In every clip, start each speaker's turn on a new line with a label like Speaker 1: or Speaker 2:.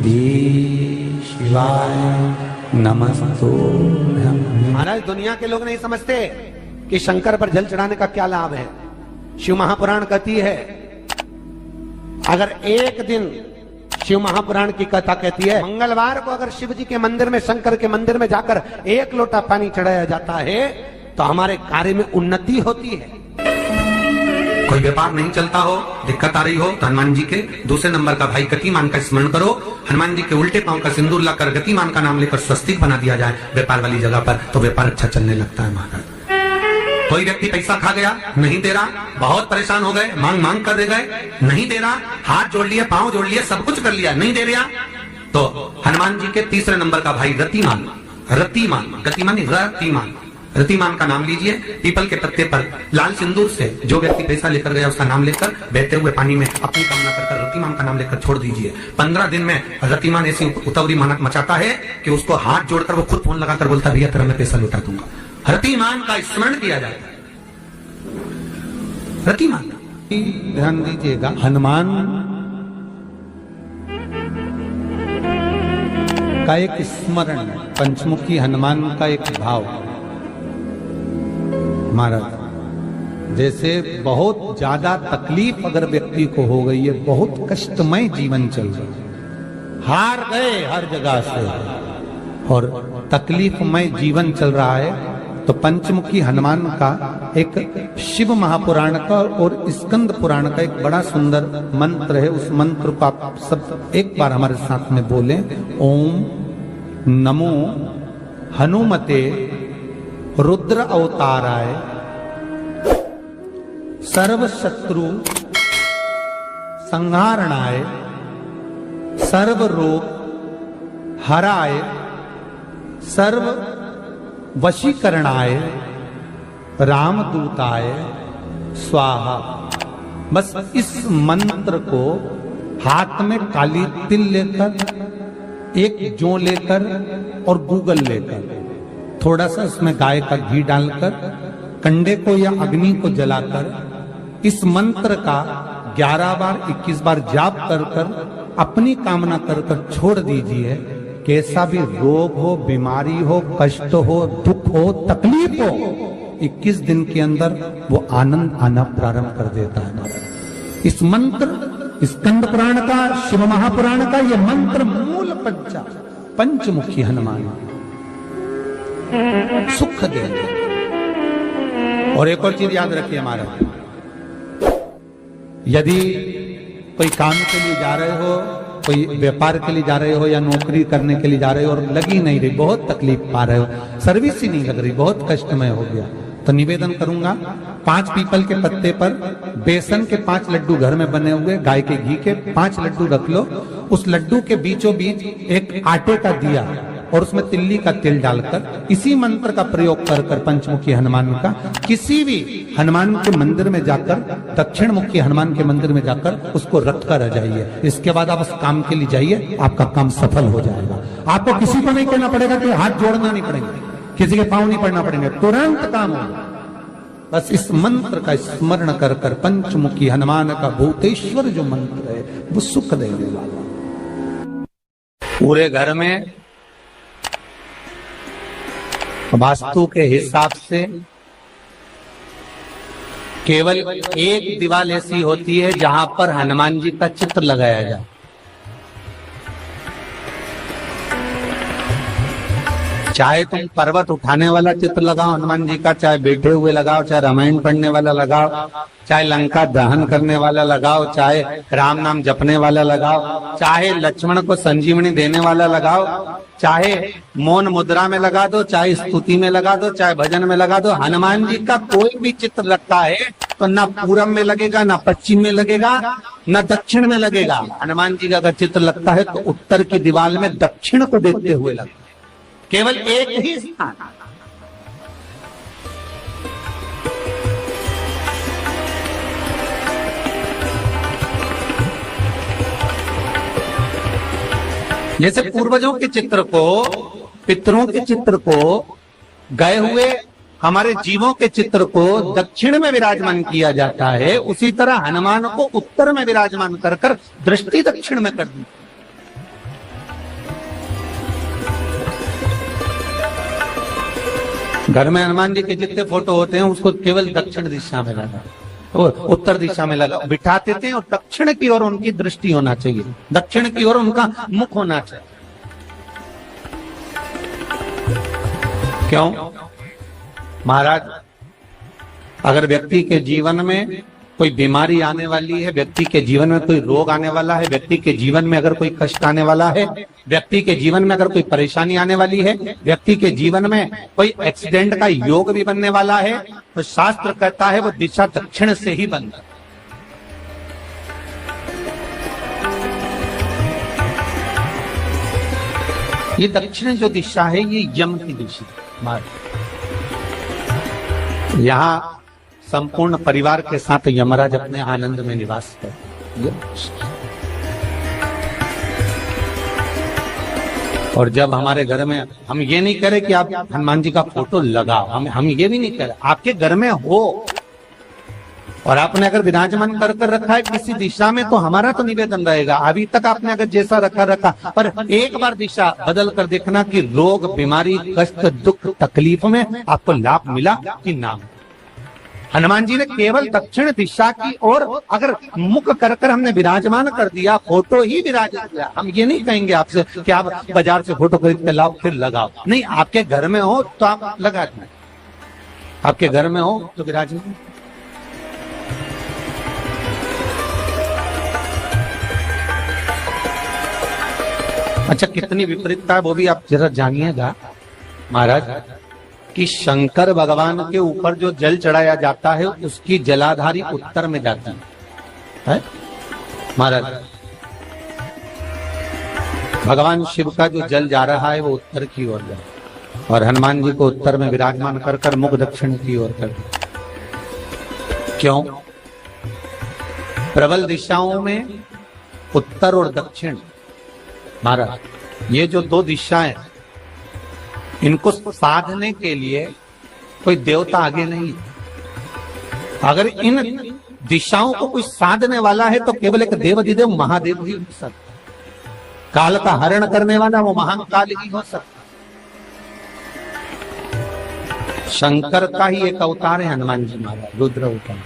Speaker 1: श्री शिवाय नमस्तुभ्यं।
Speaker 2: महाराज दुनिया के लोग नहीं समझते कि शंकर पर जल चढ़ाने का क्या लाभ है। शिव महापुराण कहती है, अगर एक दिन शिव महापुराण की कथा कहती है, मंगलवार को अगर शिव जी के मंदिर में, शंकर के मंदिर में जाकर एक लोटा पानी चढ़ाया जाता है तो हमारे कार्य में उन्नति होती है।
Speaker 3: कोई व्यापार नहीं चलता हो, दिक्कत आ रही हो तो हनुमान जी के दूसरे नंबर का भाई गतिमान का स्मरण करो। हनुमान जी के उल्टे पांव का सिंदूर लाकर गतिमान का नाम लेकर स्वस्तिक बना दिया जाए व्यापार वाली जगह पर, तो व्यापार अच्छा चलने लगता है महाराज। कोई व्यक्ति पैसा खा गया, नहीं दे रहा, बहुत परेशान हो गए, मांग मांग कर दे गए, नहीं दे रहा, हाथ जोड़ लिए, पांव जोड़ लिए, सब कुछ कर लिया, नहीं दे रहा, तो हनुमान जी के तीसरे नंबर का भाई रतिमान, रतिमान, गतिमान रतिमान, रतिमान का नाम लीजिए। पीपल के पत्ते पर लाल सिंदूर से जो व्यक्ति पैसा लेकर गया उसका नाम लेकर बहते हुए पानी में अपनी कामना कर रतिमान का नाम लेकर छोड़ दीजिए। 15 दिन में रतिमान ऐसी उतवरी मचाता है कि उसको हाथ जोड़कर वो खुद फोन लगाकर बोलता है, भैया तेरा मैं पैसा लौटा दूंगा। रतिमान का स्मरण किया जाता है। रतिमान,
Speaker 1: ध्यान दीजिएगा, हनुमान का एक स्मरण, पंचमुखी हनुमान का एक भाव। महाराज जैसे बहुत ज्यादा तकलीफ अगर व्यक्ति को हो गई है, बहुत कष्टमय जीवन चल रहा है, हार गए हर जगह से और तकलीफमय जीवन चल रहा है, तो पंचमुखी हनुमान का एक शिव महापुराण का और स्कंद पुराण का एक बड़ा सुंदर मंत्र है। उस मंत्र को आप सब एक बार हमारे साथ में बोलें। ओम नमो हनुमते रुद्र अवताराय सर्व शत्रु संहारणाय सर्व रोग हराय सर्व वशीकरणाय रामदूताय स्वाहा। बस इस मंत्र को हाथ में काली तिल लेकर, एक जौ लेकर और गूगल लेकर, थोड़ा सा उसमें गाय का घी डालकर, कंडे को या अग्नि को जलाकर इस मंत्र का 11 बार 21 बार जाप कर कर अपनी कामना कर कर छोड़ दीजिए। कैसा भी रोग हो, बीमारी हो, कष्ट हो, दुख हो, तकलीफ हो, 21 दिन के अंदर वो आनंद आना प्रारंभ कर देता है। इस मंत्र, स्कंद पुराण का, शिव महापुराण का ये मंत्र मूल पंचमुखी हनुमान सुख दे। और एक और चीज याद रखिए हमारा, यदि कोई काम के लिए जा रहे हो, कोई व्यापार के लिए जा रहे हो या नौकरी करने के लिए जा रहे हो और लगी नहीं रही, बहुत तकलीफ पा रहे हो, सर्विस ही नहीं लग रही, बहुत कष्टमय हो गया, तो निवेदन करूंगा 5 पीपल के पत्ते पर बेसन के 5 लड्डू घर में बने हुए, गाय के घी के 5 लड्डू रख लो। उस लड्डू के बीचों बीच एक आटे का दिया और उसमें तिल्ली का तेल डालकर इसी मंत्र का प्रयोग कर कर पंचमुखी हनुमान का किसी भी हनुमान के मंदिर में जाकर, दक्षिण मुखी हनुमान के मंदिर में जाकर उसको रख कर आ जाइए। इसके बाद आप उस काम के लिए जाइए, आपका काम सफल हो जाएगा। आपको किसी को नहीं कहना पड़ेगा कि हाथ जोड़ना नहीं पड़ेगा, किसी के पांव नहीं पड़ना पड़ेंगे, तुरंत काम होगा। बस इस मंत्र का स्मरण कर कर पंचमुखी हनुमान का भूतेश्वर जो मंत्र है वो सुख देने वाला। पूरे घर में वास्तु के हिसाब से केवल एक दीवार ऐसी होती है जहां पर हनुमान जी का चित्र लगाया जाए। चाहे तुम पर्वत उठाने वाला चित्र लगाओ हनुमान जी का, चाहे बैठे हुए लगाओ, चाहे रामायण पढ़ने वाला लगाओ, चाहे लंका दहन करने वाला लगाओ, चाहे राम नाम जपने वाला लगाओ, चाहे लक्ष्मण को संजीवनी देने वाला लगाओ, चाहे मौन मुद्रा में लगा दो, चाहे स्तुति में लगा दो, चाहे भजन में लगा दो। हनुमान जी का कोई भी चित्र लगता है तो ना पूरब में लगेगा, ना पश्चिम में लगेगा, ना दक्षिण में लगेगा। हनुमान जी का अगर चित्र लगता है तो उत्तर की दीवार में दक्षिण को देखते हुए लगता है, केवल एक ही स्थान। जैसे पूर्वजों के चित्र को, पितरों के चित्र को, गए हुए हमारे जीवों के चित्र को दक्षिण में विराजमान किया जाता है, उसी तरह हनुमान को उत्तर में विराजमान कर कर दृष्टि दक्षिण में कर दी। घर में हनुमान जी के जितने फोटो होते हैं उसको केवल दक्षिण दिशा में लगा, वो उत्तर दिशा में लगा बिठाते थे, और दक्षिण की ओर उनकी दृष्टि होना चाहिए, दक्षिण की ओर उनका मुख होना चाहिए। क्यों? महाराज, अगर व्यक्ति के जीवन में कोई बीमारी आने वाली है, व्यक्ति के जीवन में कोई रोग आने वाला है, व्यक्ति के जीवन में अगर कोई कष्ट आने वाला है, व्यक्ति के जीवन में अगर कोई परेशानी आने वाली है, व्यक्ति के जीवन में कोई एक्सीडेंट का योग भी बनने वाला है, तो शास्त्र कहता है वो दिशा दक्षिण से ही बनता है। ये दक्षिण जो दिशा है ये यम की दिशा। यहाँ संपूर्ण परिवार के साथ यमराज अपने आनंद में निवास करते। और जब हमारे घर में, हम ये नहीं कह रहे कि आप हनुमान जी का फोटो लगाओ, हम ये भी नहीं कह रहे, आपके घर में हो और आपने अगर विराजमान कर रखा है किसी दिशा में, तो हमारा तो निवेदन रहेगा, अभी तक आपने अगर जैसा रखा, पर एक बार दिशा बदल कर देखना कि रोग, बीमारी, कष्ट, दुख, तकलीफ में आपको लाभ मिला कि ना। हनुमान जी ने केवल दक्षिण दिशा की ओर अगर मुख कर कर हमने विराजमान कर दिया, फोटो ही विराजित किया। हम ये नहीं कहेंगे आपसे कि आप बाजार से फोटो खरीद के लाओ फिर लगाओ, नहीं, आपके घर में हो तो आप लगा दें, आपके घर में हो तो विराजमान। अच्छा, कितनी विपरीतता है वो भी आप जरा जानिएगा महाराज, कि शंकर भगवान के ऊपर जो जल चढ़ाया जाता है उसकी जलाधारी उत्तर में जाती है महाराज। भगवान शिव का जो जल जा रहा है वो उत्तर की ओर जा, और हनुमान जी को उत्तर में विराजमान कर कर मुख दक्षिण की ओर कर। क्यों? प्रबल दिशाओं में उत्तर और दक्षिण महाराज, ये जो दो दिशाएं, इनको साधने के लिए कोई देवता आगे नहीं। अगर इन दिशाओं को कोई साधने वाला है तो केवल एक देवाधिदेव महादेव ही हो सकता। काल का हरण करने वाला वो महान काल ही हो सकता। शंकर का ही एक अवतार है हनुमान जी महाराज, रुद्र अवतार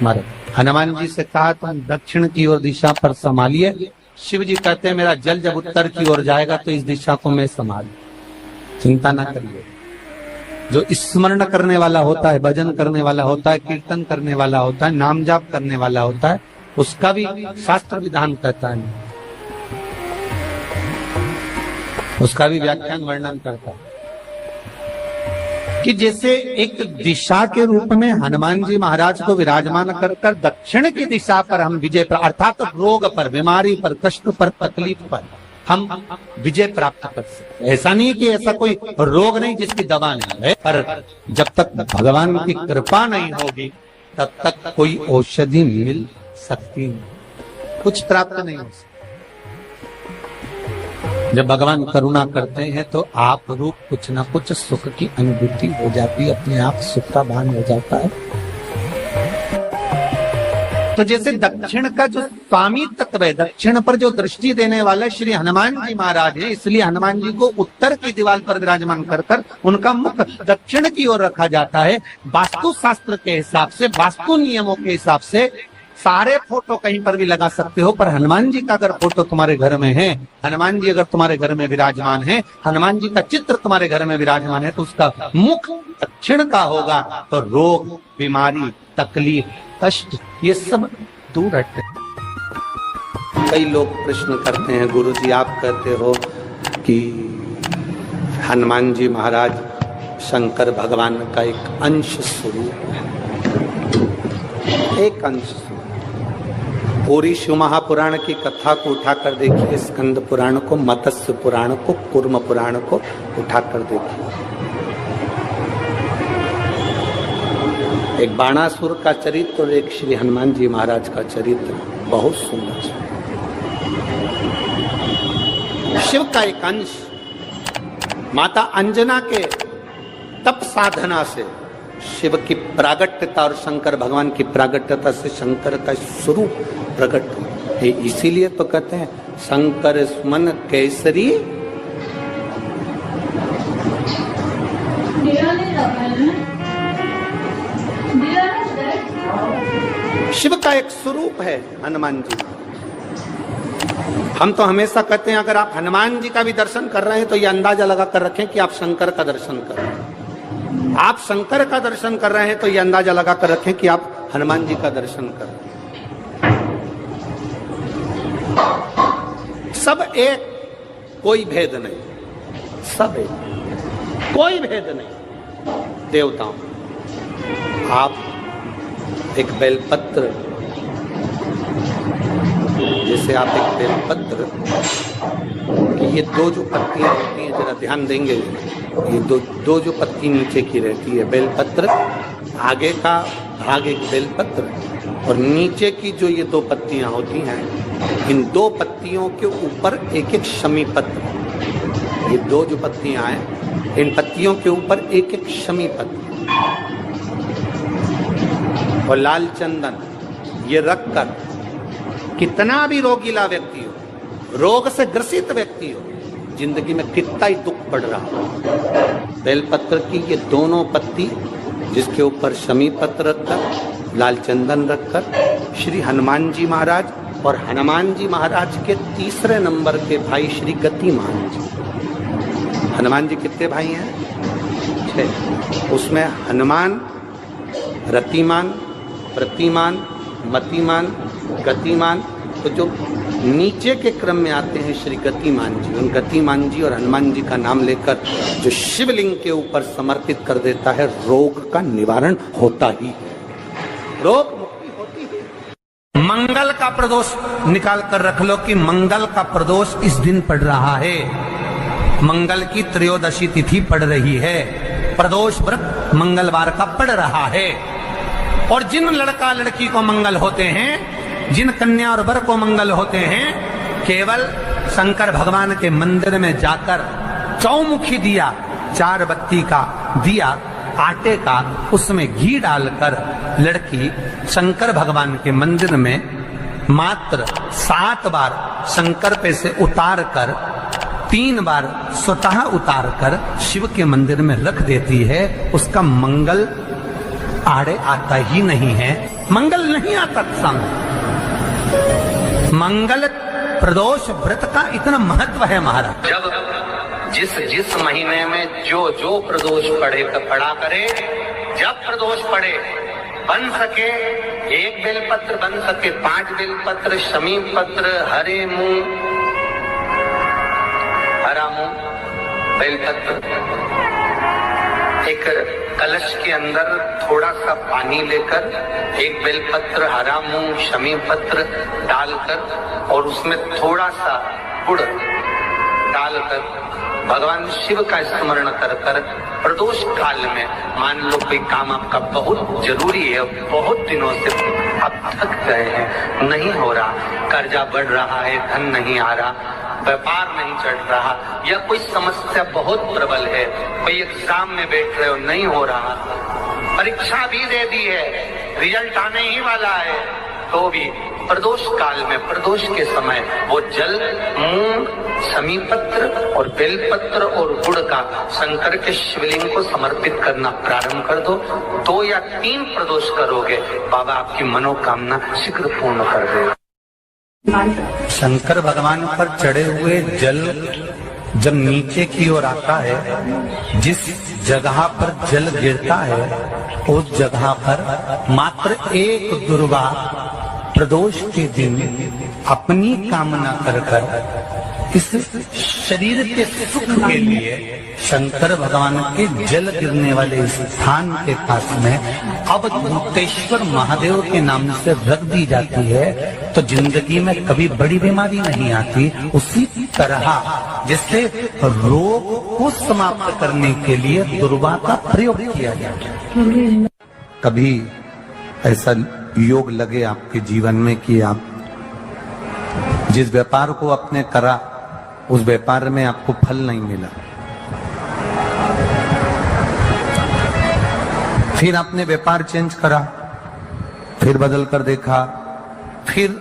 Speaker 1: महाराज। हनुमान जी से कहा तुम दक्षिण की ओर दिशा पर संभालिए, शिव जी कहते हैं मेरा जल जब उत्तर की ओर जाएगा तो इस दिशा को मैं संभालू, चिंता ना करिए। जो स्मरण करने वाला होता है, भजन करने वाला होता है, कीर्तन करने वाला होता है, नाम जाप करने वाला होता है, उसका भी शास्त्र विधान कहता है, उसका भी व्याख्यान वर्णन करता है कि जैसे एक दिशा के रूप में हनुमान जी महाराज को विराजमान कर कर दक्षिण की दिशा पर हम विजय पर, अर्थात रोग पर, बीमारी पर, कष्ट पर, तकलीफ पर हम विजय प्राप्त कर सकते। ऐसा नहीं कि ऐसा कोई रोग नहीं जिसकी दवा नहीं है, पर जब तक भगवान की कृपा नहीं होगी तब तक कोई औषधि मिल सकती नहीं, कुछ प्राप्त नहीं हो सकता। जब भगवान करुणा करते हैं तो आप रूप कुछ ना कुछ सुख की अनुभूति हो जाती है, अपने आप सुख का भान हो जाता है। तो जैसे दक्षिण का जो स्वामी तत्व है, दक्षिण पर जो दृष्टि देने वाले श्री हनुमान जी महाराज है, इसलिए हनुमान जी को उत्तर की दीवार पर विराजमान कर कर उनका मुख दक्षिण की ओर रखा जाता है। वास्तु शास्त्र के हिसाब से, वास्तु नियमों के हिसाब से सारे फोटो कहीं पर भी लगा सकते हो, पर हनुमान जी का अगर फोटो तुम्हारे घर में है, हनुमान जी अगर तुम्हारे घर में विराजमान है, हनुमान जी का चित्र तुम्हारे घर में विराजमान है, तो उसका मुख दक्षिण का होगा, तो रोग, बीमारी, तकलीफ, कष्ट ये सब दूर हटते। कई लोग प्रश्न करते हैं, गुरुजी आप कहते हो कि हनुमान जी महाराज शंकर भगवान का एक अंश स्वरूप है, एक अंश। पूरी शिव महापुराण की कथा को उठाकर देखिए, स्कंद पुराण को, मत्स्य पुराण को, कूर्म पुराण को उठाकर देखिए। एक बाणासुर का चरित्र और एक श्री हनुमान जी महाराज का चरित्र बहुत सुंदर है। शिव का एक अंश माता अंजना के तप साधना से शिव की प्रागट्यता और शंकर भगवान की प्रागट्यता से शंकर का स्वरूप प्रकट है। इसीलिए तो कहते हैं शंकर सुमन केसरी
Speaker 2: शिव का एक स्वरूप है हनुमान जी। हम तो हमेशा कहते हैं अगर आप हनुमान जी का भी दर्शन कर रहे हैं तो ये अंदाजा लगा कर रखें कि आप शंकर का दर्शन कर रहे हैं। आप शंकर का दर्शन कर रहे हैं तो ये अंदाजा लगा कर रखें कि आप हनुमान जी का दर्शन कर रहे हैं। सब एक, कोई भेद नहीं, सब एक, कोई भेद नहीं। देवताओं, आप एक बेलपत्र, जैसे आप एक बेलपत्र कि ये दो जो पत्तियां होती हैं, जरा ध्यान देंगे, ये दो जो पत्ती नीचे की रहती है बेलपत्र, आगे का भाग एक बेलपत्र और नीचे की जो ये दो पत्तियां होती हैं, इन दो पत्तियों के ऊपर एक एक शमी पत्र, ये दो जो पत्तियां हैं इन पत्तियों के ऊपर एक एक शमी पत्र और लाल चंदन ये रखकर कितना भी रोगीला व्यक्ति हो, रोग से ग्रसित व्यक्ति हो, जिंदगी में कितना ही दुख पड़ रहा हो, बेलपत्र की ये दोनों पत्ती जिसके ऊपर शमी पत्र रखकर, लाल चंदन रखकर श्री हनुमान जी महाराज और हनुमान जी महाराज के तीसरे नंबर के भाई श्री गतिमान जी। हनुमान जी कितने भाई हैं? 6। उसमें हनुमान, रतिमान, प्रतिमान, मतिमान, गतिमान, तो जो नीचे के क्रम में आते हैं श्री गतिमान जी, उन गतिमान जी और हनुमान जी का नाम लेकर जो शिवलिंग के ऊपर समर्पित कर देता है, रोग का निवारण होता ही है, रोग मुक्ति होती है।
Speaker 3: मंगल का प्रदोष निकाल कर रख लो कि मंगल का प्रदोष इस दिन पड़ रहा है, मंगल की त्रयोदशी तिथि पड़ रही है, प्रदोष व्रत मंगलवार का पड़ रहा है। और जिन लड़का लड़की को मंगल होते हैं, जिन कन्या और वर को मंगल होते हैं, केवल शंकर भगवान के मंदिर में जाकर चौमुखी दिया, 4 बत्ती का दिया आटे का, उसमें घी डालकर लड़की शंकर भगवान के मंदिर में मात्र 7 बार शंकर पे से उतार कर 3 बार स्वतः उतार कर शिव के मंदिर में रख देती है, उसका मंगल आड़े आता ही नहीं है, मंगल नहीं आता सामने। मंगल प्रदोष व्रत का इतना महत्व है महाराज।
Speaker 4: जब जिस महीने में जो प्रदोष पड़ा करे, जब प्रदोष पड़े, बन सके 1 बेलपत्र, बन सके 5 बेलपत्र, शमी पत्र, हरे मूंग, हरा मूंग, बेलपत्र, एक कलश के अंदर थोड़ा सा पानी लेकर 1 बेलपत्र, हरा मूंग, शमी पत्र डालकर और उसमें थोड़ा सा गुड़ डालकर भगवान शिव का स्मरण कर कर प्रदोष काल में, मान लो कोई काम आपका बहुत जरूरी है, बहुत दिनों से आप थक गए हैं, नहीं हो रहा, कर्जा बढ़ रहा है, धन नहीं आ रहा, व्यापार नहीं चढ़ रहा, या कोई समस्या बहुत प्रबल है, कोई एग्जाम में बैठ रहे हो नहीं हो रहा, परीक्षा भी दे दी है, रिजल्ट आने ही वाला है, तो भी प्रदोष काल में, प्रदोष के समय वो जल, मूंग, शमी पत्र और बेलपत्र और गुड़ का शंकर के शिवलिंग को समर्पित करना प्रारंभ कर दो। 2 या 3 प्रदोष करोगे, बाबा आपकी मनोकामना शीघ्र पूर्ण कर देगा।
Speaker 3: शंकर भगवान पर चढ़े हुए जल जब नीचे की ओर आता है, जिस जगह पर जल गिरता है उस जगह पर मात्र एक दुर्गा प्रदोष के दिन अपनी कामना कर कर इस शरीर के सुख के लिए शंकर भगवान के जल गिरने वाले स्थान के पास में अवधूतेश्वर महादेव के नाम से रख दी जाती है, तो जिंदगी में कभी बड़ी बीमारी नहीं आती। उसी तरह जिससे रोग को समाप्त करने के लिए दुर्गा का प्रयोग किया जाता है।
Speaker 1: कभी ऐसा योग लगे आपके जीवन में कि आप जिस व्यापार को आपने करा उस व्यापार में आपको फल नहीं मिला, फिर आपने व्यापार चेंज करा, फिर बदल कर देखा, फिर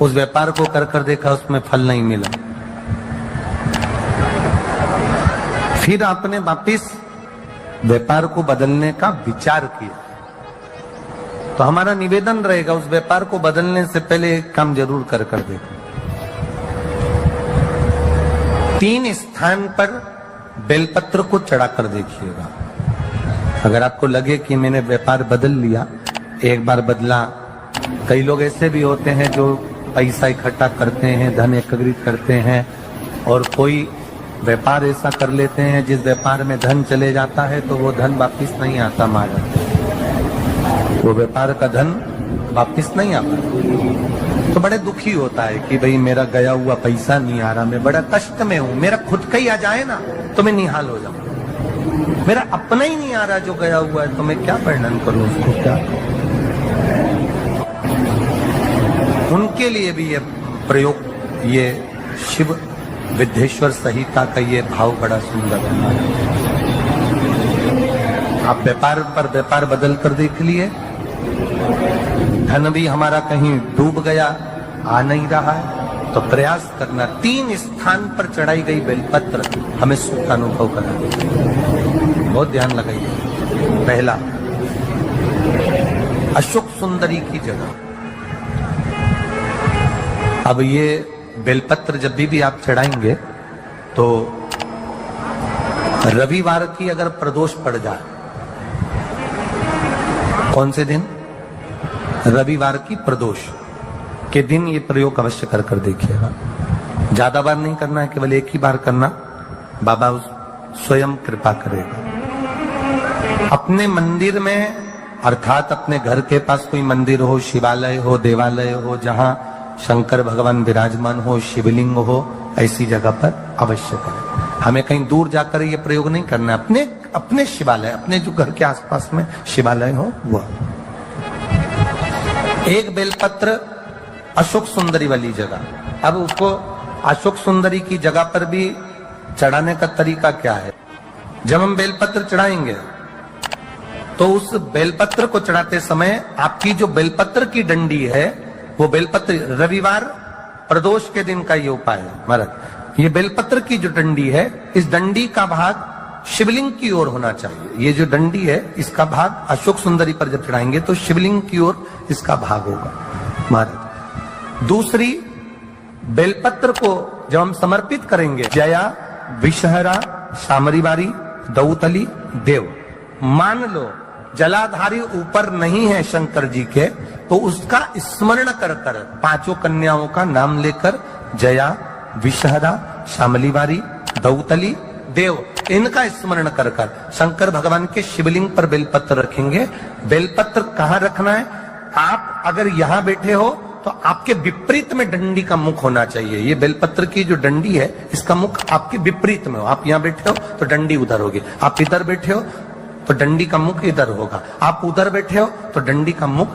Speaker 1: उस व्यापार को कर देखा, उसमें फल नहीं मिला, फिर आपने वापिस व्यापार को बदलने का विचार किया, तो हमारा निवेदन रहेगा उस व्यापार को बदलने से पहले एक काम जरूर कर देखो। 3 स्थान पर बेलपत्र को चढ़ाकर देखिएगा। अगर आपको लगे कि मैंने व्यापार बदल लिया, एक बार बदला, कई लोग ऐसे भी होते हैं जो पैसा इकट्ठा करते हैं, धन एकत्रित करते हैं, और कोई व्यापार ऐसा कर लेते हैं जिस व्यापार में धन चले जाता है तो वो धन वापिस नहीं आता, मारा वो व्यापार का धन वापिस नहीं आता, तो बड़े दुखी होता है कि भाई मेरा गया हुआ पैसा नहीं आ रहा, मैं बड़ा कष्ट में हूं, मेरा खुद का ही आ जाए ना तो मैं निहाल हो जाऊं, मेरा अपना ही नहीं आ रहा जो गया हुआ है, तो मैं क्या वर्णन करूं उसको, क्या उनके लिए भी ये प्रयोग, ये शिव विद्येश्वर संहिता का ये भाव बड़ा सुंदर है। आप व्यापार पर व्यापार बदल कर देख लिए, धन भी हमारा कहीं डूब गया, आ नहीं रहा है, तो प्रयास करना 3 स्थान पर चढ़ाई गई बेलपत्र हमें सुख का अनुभव करा। बहुत ध्यान लगाइए। पहला, अशोक सुंदरी की जगह। अब ये बेलपत्र जब भी आप चढ़ाएंगे तो रविवार की अगर प्रदोष पड़ जाए, कौन से दिन? रविवार की प्रदोष के दिन ये प्रयोग अवश्य कर देखिएगा। ज्यादा बार नहीं करना है, केवल एक ही बार करना, बाबा स्वयं कृपा करेगा। अपने मंदिर में, अर्थात अपने घर के पास कोई मंदिर हो, शिवालय हो, देवालय हो, जहां शंकर भगवान विराजमान हो, शिवलिंग हो, ऐसी जगह पर अवश्य करें। हमें कहीं दूर जाकर ये प्रयोग नहीं करना, अपने शिवालय, अपने जो घर के आसपास में शिवालय हो वो। एक बेलपत्र अशोक सुंदरी वाली जगह। अब उसको अशोक सुंदरी की जगह पर भी चढ़ाने का तरीका क्या है? जब हम बेलपत्र चढ़ाएंगे तो उस बेलपत्र को चढ़ाते समय आपकी जो बेलपत्र की डंडी है, वो बेलपत्र, रविवार प्रदोष के दिन का ये उपाय है महाराज। ये बेलपत्र की जो डंडी है, इस डंडी का भाग शिवलिंग की ओर होना चाहिए। ये जो डंडी है, इसका भाग अशोक सुंदरी पर जब चढ़ाएंगे तो शिवलिंग की ओर इसका भाग होगा महाराज। दूसरी, बेलपत्र को जब हम समर्पित करेंगे, जया, विषहरा, सामरीवारी, दौतली, देव, मान लो जलाधारी ऊपर नहीं है शंकर जी के, तो उसका स्मरण कर 5 कन्याओं का नाम लेकर, जया, विषहरा, शामलीवारी, दौतली, देव, इनका स्मरण कर शंकर भगवान के शिवलिंग पर बेलपत्र रखेंगे। बेलपत्र कहाँ रखना है? आप अगर यहां बैठे हो तो आपके विपरीत में डंडी का मुख होना चाहिए। ये बेलपत्र की जो डंडी है, इसका मुख आपके विपरीत में हो। आप यहां बैठे हो तो डंडी उधर होगी, आप इधर बैठे हो तो डंडी का मुख इधर होगा, आप उधर बैठे हो तो डंडी का मुख